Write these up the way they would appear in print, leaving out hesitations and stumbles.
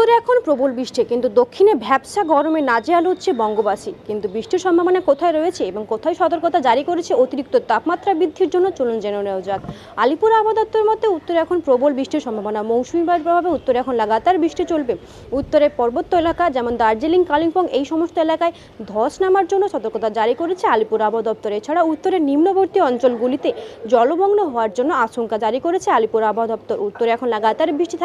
উত্তরে এখন প্রবল বৃষ্টি, কিন্তু দক্ষিণে ভ্যাপসা গরমে নাজেহাল হচ্ছে বঙ্গবাসী। কিন্তু বৃষ্টির সম্ভাবনা কোথায় রয়েছে এবং কোথায় সতর্কতা জারি করেছে অতিরিক্ত তাপমাত্রা বৃদ্ধির জন্য, চলুন জেনে নেওয়া যাক। আলিপুর আবহাওয়া দপ্তরের মতে উত্তরে এখন প্রবল বৃষ্টির সম্ভাবনা। মৌসুমী বায়ুর প্রভাবে উত্তরে এখন লাগাতার বৃষ্টি চলবে। উত্তরে পর্বত্য এলাকা যেমন দার্জিলিং, কালিম্পং এই সমস্ত এলাকায় ধস নামার জন্য সতর্কতা জারি করেছে আলিপুর আবহাওয়া দপ্তর। এছাড়া উত্তরের নিম্নবর্তী অঞ্চলগুলিতে জলমগ্ন হওয়ার জন্য আশঙ্কা জারি করেছে আলিপুর আবহাওয়া দপ্তর। উত্তরে এখন লাগাতার বৃষ্টি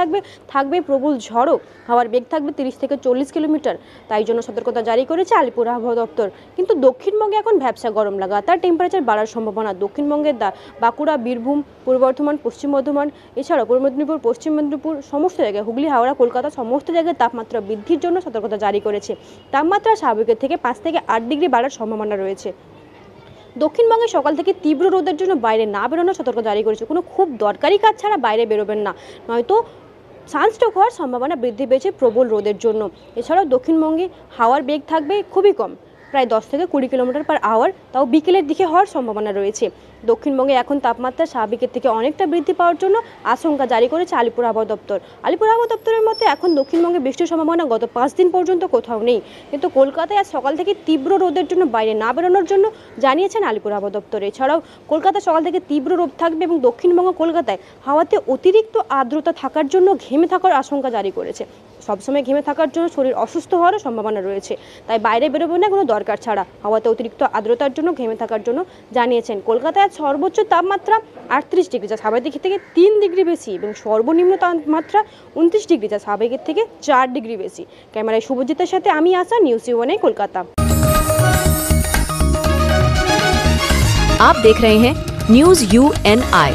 থাকবে প্রবল ঝড়, হাওয়ার বেগ থাকবে 30 থেকে 40 কিলোমিটার, তাই জন্য সতর্কতা জারি করেছে আলিপুর আবহাওয়া দপ্তর। কিন্তু দক্ষিণবঙ্গে এখন ভ্যাপসা গরম, লাগাতার টেম্পারেচার বাড়ার সম্ভাবনা। দক্ষিণবঙ্গের বাঁকুড়া, বীরভূম, পূর্ব বর্ধমান, পশ্চিম বর্ধমান, এছাড়াও পূর্ব মেদিনীপুর, পশ্চিম মেদিনীপুর সমস্ত জায়গায়, হুগলি, হাওড়া, কলকাতা সমস্ত জায়গায় তাপমাত্রা বৃদ্ধির জন্য সতর্কতা জারি করেছে। তাপমাত্রা স্বাভাবিকের থেকে 5 থেকে 8 ডিগ্রি বাড়ার সম্ভাবনা রয়েছে। দক্ষিণবঙ্গে সকাল থেকে তীব্র রোদের জন্য বাইরে না বেরোনোর সতর্কতা জারি করেছে। কোনো খুব দরকারি কাজ ছাড়া বাইরে বেরোবেন না, নয়তো সানস্ট্রোক হওয়ার সম্ভাবনা বৃদ্ধি পেয়েছে প্রবল রোদের জন্য। এছাড়াও দক্ষিণবঙ্গে হাওয়ার বেগ থাকবে খুবই কম, প্রায় 10 থেকে 20 কিলোমিটার পার আওয়ার, তাও বিকেলের দিকে হওয়ার সম্ভাবনা রয়েছে। দক্ষিণবঙ্গে এখন তাপমাত্রা স্বাভাবিকের থেকে অনেকটা বৃদ্ধি পাওয়ার জন্য আশঙ্কা জারি করেছে আলিপুর আবহাওয়া দপ্তর। আলিপুর আবহাওয়া দপ্তরের মতে এখন দক্ষিণবঙ্গে বৃষ্টির সম্ভাবনা গত 5 দিন পর্যন্ত কোথাও নেই। কিন্তু কলকাতায় আজ সকাল থেকে তীব্র রোদের জন্য বাইরে না বেরোনোর জন্য জানিয়েছেন আলিপুর আবহাওয়া দপ্তর। এছাড়াও কলকাতা সকাল থেকে তীব্র রোদ থাকবে এবং দক্ষিণবঙ্গ কলকাতায় হাওয়াতে অতিরিক্ত আর্দ্রতা থাকার জন্য ঘেমে থাকার আশঙ্কা জারি করেছে। সবসময় ঘেমে থাকার জন্য শরীর অসুস্থ হওয়ারও সম্ভাবনা রয়েছে, তাই বাইরে বেরোবে না কোনো দরকার ছাড়া। হাওয়াতে অতিরিক্ত আর্দ্রতার জন্য ঘেমে থাকার জন্য জানিয়েছেন। কলকাতায় আজ সর্বোচ্চ তাপমাত্রা 38 ডিগ্রি, যা স্বাভাবিকের থেকে 3 ডিগ্রি বেশি, এবং সর্বনিম্ন তাপমাত্রা 29 ডিগ্রি, যা স্বাভাবিকের থেকে 4 ডিগ্রি বেশি। ক্যামেরায় শুভজিতের সাথে আমি আশা, নিউজ ইউ1 কলকাতা। आप देख रहे हैं न्यूज UNI।